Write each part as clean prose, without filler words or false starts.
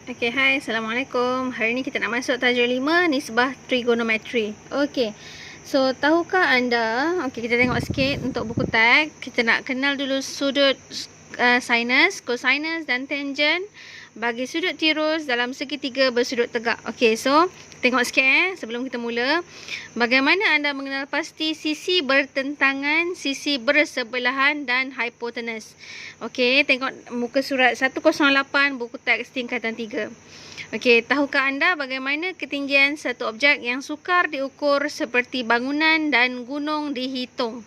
Okay, hai. Assalamualaikum. Hari ni kita nak masuk tajuk 5, nisbah trigonometri. Okay. So, tahukah anda, kita tengok sikit untuk buku teks. Kita nak kenal dulu sudut sinus, cosinus dan tangent bagi sudut tirus dalam segitiga bersudut tegak. Okay, so tengok sikit sebelum kita mula. Bagaimana anda mengenal pasti sisi bertentangan, sisi bersebelahan dan hipotenus? Okay, tengok muka surat 108 buku teks tingkatan 3. Okey, tahukah anda bagaimana ketinggian satu objek yang sukar diukur seperti bangunan dan gunung dihitung?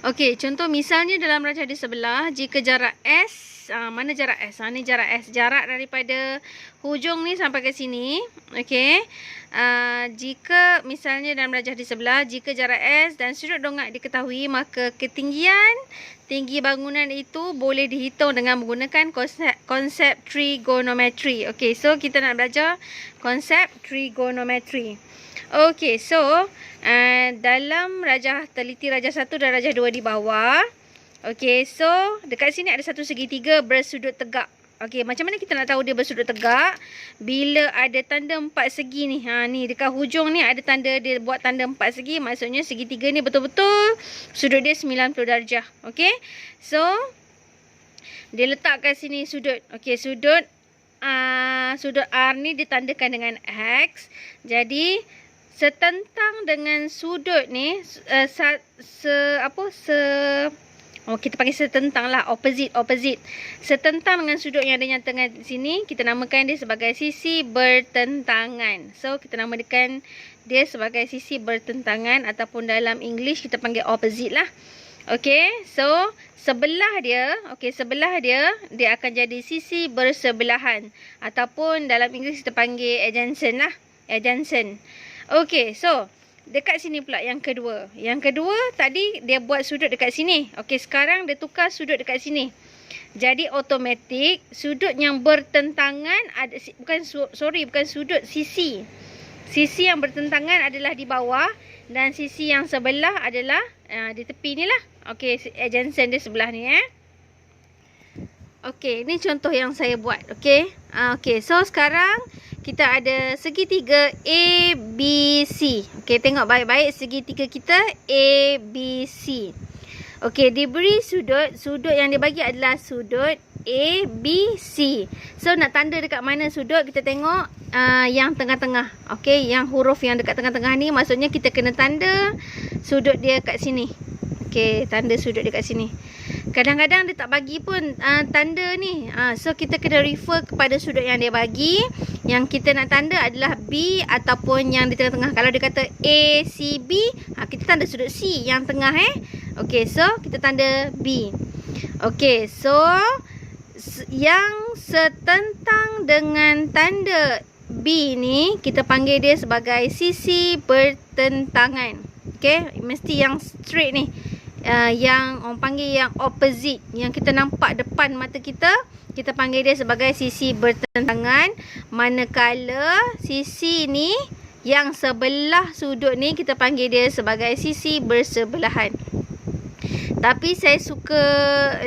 Okey, contoh misalnya dalam rajah di sebelah, jika jarak S, mana jarak S? Ni jarak S. Jarak daripada hujung ni sampai ke sini. Okey. Jika misalnya dalam rajah di sebelah, jika jarak S dan sudut dongak diketahui, maka ketinggian tinggi bangunan itu boleh dihitung dengan menggunakan konsep trigonometri. Okey, so kita nak belajar konsep trigonometri. Okey, so dalam rajah teliti rajah 1 dan rajah 2 di bawah. Okey, so dekat sini ada satu segitiga bersudut tegak. Okey, macam mana kita nak tahu dia bersudut tegak? Bila ada tanda 4 segi ni. Ni dekat hujung ni ada tanda, dia buat tanda 4 segi. Maksudnya segitiga ni betul-betul sudut dia 90 darjah. Okey. So dia letak kat sini sudut. Okey, sudut R ni ditandakan dengan X. Jadi setentang dengan sudut ni kita panggil setentang lah, opposite. Setentang dengan sudut yang ada nyatakan di sini, kita namakan dia sebagai sisi bertentangan. So, kita namakan dia sebagai sisi bertentangan ataupun dalam English kita panggil opposite lah. Okey, so sebelah dia dia akan jadi sisi bersebelahan ataupun dalam English kita panggil adjacent lah, adjacent. Okey, so dekat sini pula yang kedua. Yang kedua tadi dia buat sudut dekat sini. Okey, sekarang dia tukar sudut dekat sini. Jadi automatik sudut yang bertentangan bukan sudut, sisi. Sisi yang bertentangan adalah di bawah dan sisi yang sebelah adalah di tepi ni lah. Okey, adjacent dia sebelah ni Okey, ni contoh yang saya buat. Okey. Okey, so sekarang kita ada segitiga ABC. Okey, tengok baik-baik segitiga kita ABC. Okey, diberi sudut yang dia bagi adalah sudut ABC. So nak tanda dekat mana sudut, kita tengok yang tengah-tengah. Okey, yang huruf yang dekat tengah-tengah ni maksudnya kita kena tanda sudut dia kat sini. Okey, tanda sudut dia kat sini. Kadang-kadang dia tak bagi pun tanda ni. So kita kena refer kepada sudut yang dia bagi. Yang kita nak tanda adalah B ataupun yang di tengah-tengah. Kalau dia kata ACB, kita tanda sudut C yang tengah Okey, so kita tanda B. Okey, so yang setentang dengan tanda B ni kita panggil dia sebagai sisi bertentangan. Okey, mesti yang straight ni. Yang orang panggil yang opposite, yang kita nampak depan mata kita, kita panggil dia sebagai sisi bertentangan. Manakala sisi ni yang sebelah sudut ni kita panggil dia sebagai sisi bersebelahan. Tapi saya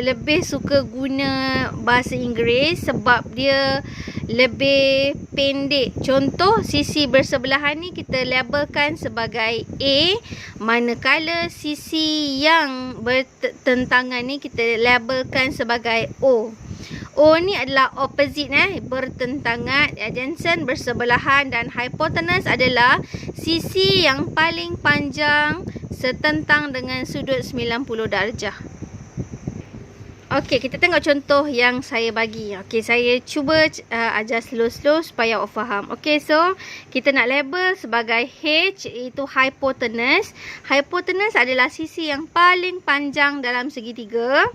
lebih suka guna bahasa Inggeris sebab dia lebih pendek. Contoh, sisi bersebelahan ni kita labelkan sebagai A, manakala sisi yang bertentangan ni kita labelkan sebagai O. O ni adalah opposite bertentangan, adjacent bersebelahan, dan hypotenuse adalah sisi yang paling panjang setentang dengan sudut 90 darjah. Okey, kita tengok contoh yang saya bagi. Okey, saya cuba ajar slow-slow supaya awak faham. Okey, so kita nak label sebagai H, iaitu hypotenuse. Hypotenuse adalah sisi yang paling panjang dalam segitiga.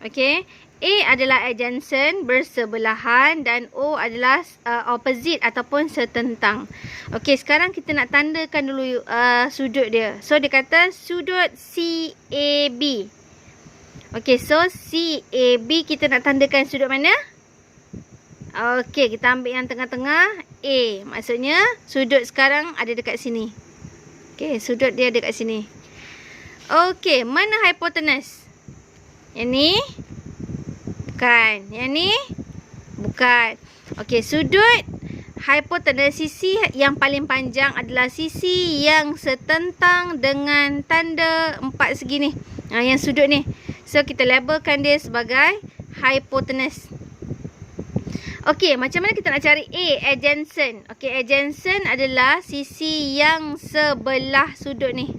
Okey, A adalah adjacent bersebelahan dan O adalah opposite ataupun setentang. Okey, sekarang kita nak tandakan dulu sudut dia. So dia kata sudut CAB. Okey, so CAB kita nak tandakan sudut mana? Okey, kita ambil yang tengah-tengah A. Maksudnya sudut sekarang ada dekat sini. Okey, sudut dia dekat sini. Okey, mana hypotenuse? Yang ni? Bukan. Yang ni? Bukan. Okey, sudut hipotenus, sisi yang paling panjang adalah sisi yang setentang dengan tanda 4 segi ni. Yang sudut ni. So, kita labelkan dia sebagai hipotenus. Okey, macam mana kita nak cari A, adjacent. Okey, adjacent adalah sisi yang sebelah sudut ni.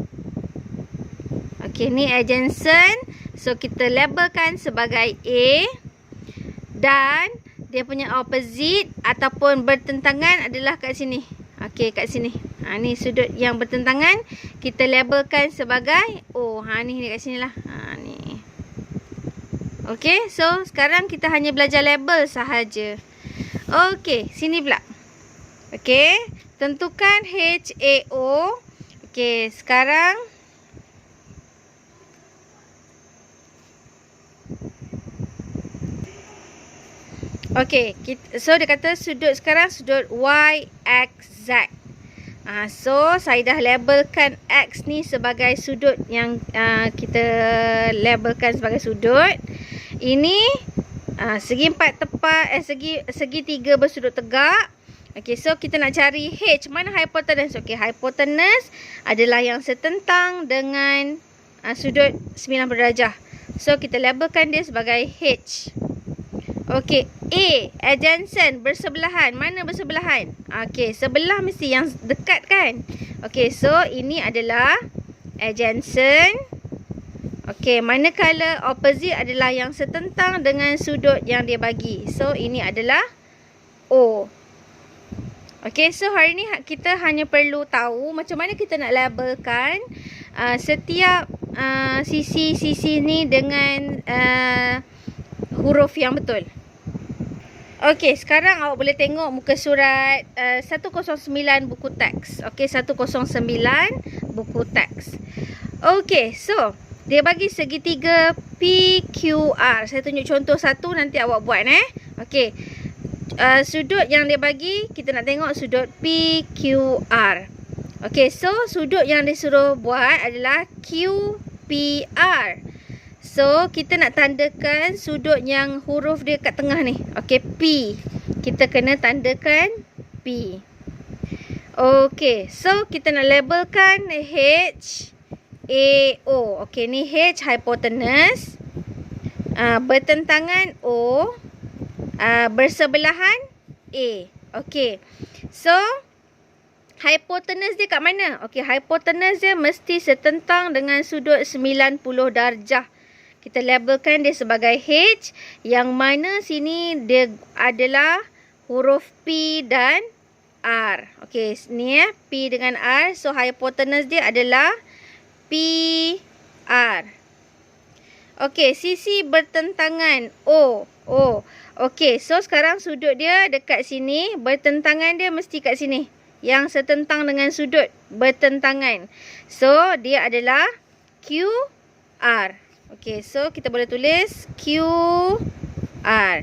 Okey, ni adjacent. So, kita labelkan sebagai A. Dan dia punya opposite ataupun bertentangan adalah kat sini. Okey, kat sini. Ni sudut yang bertentangan kita labelkan sebagai O. Ni dekat sini lah. Ni. Okey, so sekarang kita hanya belajar label sahaja. Okey, sini pula. Okey, tentukan HAO. Okey, sekarang okey, so dia kata sudut sekarang sudut YXZ. So saya dah labelkan X ni sebagai sudut yang kita labelkan sebagai sudut. Ini segi empat tepat, segi tiga bersudut tegak. Okey, so kita nak cari H. Mana hipotenus? Okey, hipotenus adalah yang setentang dengan sudut 90 darjah. So kita labelkan dia sebagai H. Okey, A, adjacent, bersebelahan. Mana bersebelahan? Okey, sebelah mesti yang dekat kan? Okey, so ini adalah adjacent. Okey, manakala opposite adalah yang setentang dengan sudut yang dia bagi. So, ini adalah O. Okey, so hari ni kita hanya perlu tahu macam mana kita nak labelkan setiap sisi-sisi ni dengan huruf yang betul. Okey, sekarang awak boleh tengok muka surat 109 buku teks. Okey, 109 buku teks. Okey, so dia bagi segitiga PQR. Saya tunjuk contoh satu, nanti awak buat Okey. Sudut yang dia bagi, kita nak tengok sudut PQR. Okey, so sudut yang dia suruh buat adalah QPR. So, kita nak tandakan sudut yang huruf dia kat tengah ni. Okey, P. Kita kena tandakan P. Okey, so kita nak labelkan H AO. Okey, ni H hipotenus. Bertentangan O. Bersebelahan A. Okey. So, hipotenus dia kat mana? Okey, hipotenus dia mesti setentang dengan sudut 90 darjah. Kita labelkan dia sebagai H. Yang mana sini dia adalah huruf P dan R. Okey, ni P dengan R. So, hipotenus dia adalah PR. Okey, sisi bertentangan O. Okey, so sekarang sudut dia dekat sini. Bertentangan dia mesti kat sini. Yang setentang dengan sudut bertentangan. So, dia adalah QR. Okey, so kita boleh tulis QR.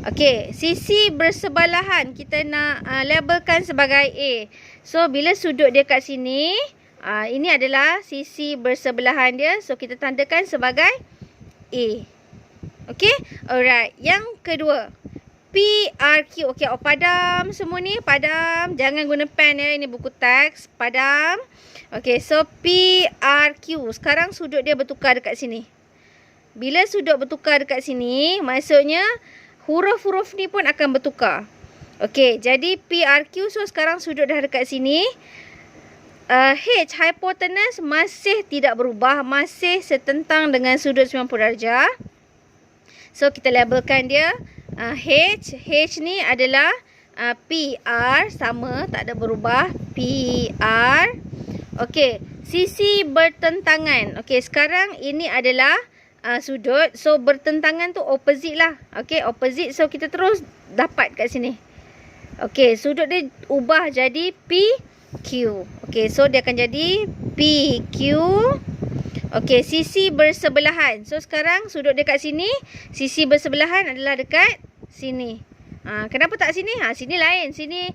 Okey, sisi bersebelahan kita nak labelkan sebagai A. So, bila sudut dia kat sini, ini adalah sisi bersebelahan dia. So, kita tandakan sebagai A. Okey? Alright. Yang kedua. PRQ. Okey, padam semua ni. Padam. Jangan guna pen Ini buku teks. Padam. Okey, so PRQ. Sekarang sudut dia bertukar dekat sini. Bila sudut bertukar dekat sini, maksudnya huruf-huruf ni pun akan bertukar. Okey, jadi PRQ. So, sekarang sudut dah dekat sini. H hipotenus masih tidak berubah, masih setentang dengan sudut 90 darjah. So kita labelkan dia H. H ni adalah PR, sama, tak ada berubah, PR. Okey, sisi bertentangan. Okey, sekarang ini adalah sudut. So bertentangan tu opposite lah. Okey, opposite. So kita terus dapat kat sini. Okey, sudut dia ubah jadi PQ. Okey, so dia akan jadi PQ. Okey, sisi bersebelahan. So, sekarang sudut dekat sini. Sisi bersebelahan adalah dekat sini. Kenapa tak sini? Sini lain. Sini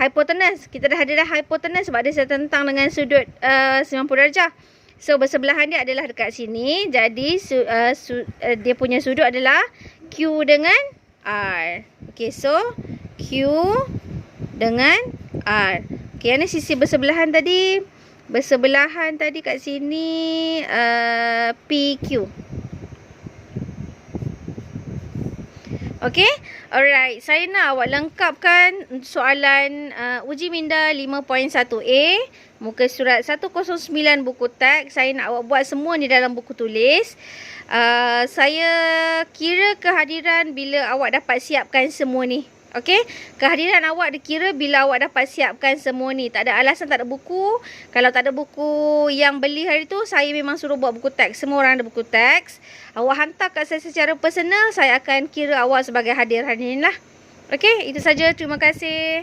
hipotenus. Kita dah ada hipotenus sebab dia setentang dengan sudut 90 darjah. So, bersebelahan dia adalah dekat sini. Jadi, dia punya sudut adalah Q dengan R. Okay, so Q dengan R. Okay, yang ni sisi bersebelahan tadi. Bersebelahan tadi kat sini PQ. Okay, alright. Saya nak awak lengkapkan soalan uji minda 5.1A. Muka surat 109 buku teks. Saya nak awak buat semua ni dalam buku tulis. Saya kira kehadiran bila awak dapat siapkan semua ni. Okey, kehadiran awak dikira bila awak dapat siapkan semua ni. Tak ada alasan tak ada buku. Kalau tak ada buku yang beli hari tu, saya memang suruh buat buku teks. Semua orang ada buku teks. Awak hantar kat saya secara personal, saya akan kira awak sebagai hadir hari ni lah. Okey, itu saja. Terima kasih.